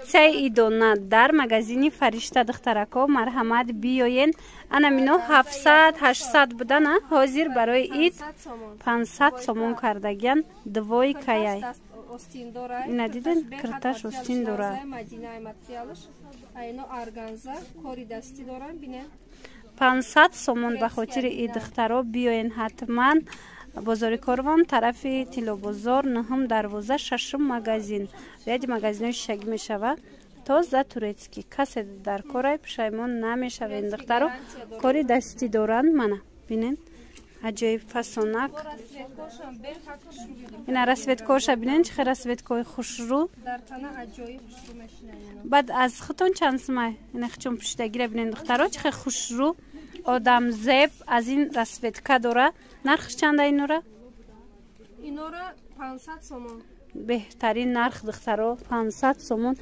аксияи идона дар магазини Фаришта духтарако марҳамат биёен. Ана мино 700-800 будана. Ҳозир барои ид 500 сомон кардагиян. Двои каяй. Ина диден кирташ остин дора. 500 сомон ба хотири ид духтаро биёен ҳатман. бозори Корвон тарафи Тилобозор 9-12 магазин. Ряди магазинои шишагӣ мешава. Тоза турецки. Касе дар корай пушаймон намешавен. Духтаро кори дастӣ доранд. Мана бинен аҷоиб фасонак. Ина расветкоша бинен чӣ хел расветкои хушрӯ. баъд аз хутон чанд сумай. Ина хичон пуштагира бинен духтаро чӣ хел хушрӯ. Одам зеб аз ин расветка дора. Нархш чанда инора? Инора 500 сомон. Беҳтарин нарх духтаро 500 сомон.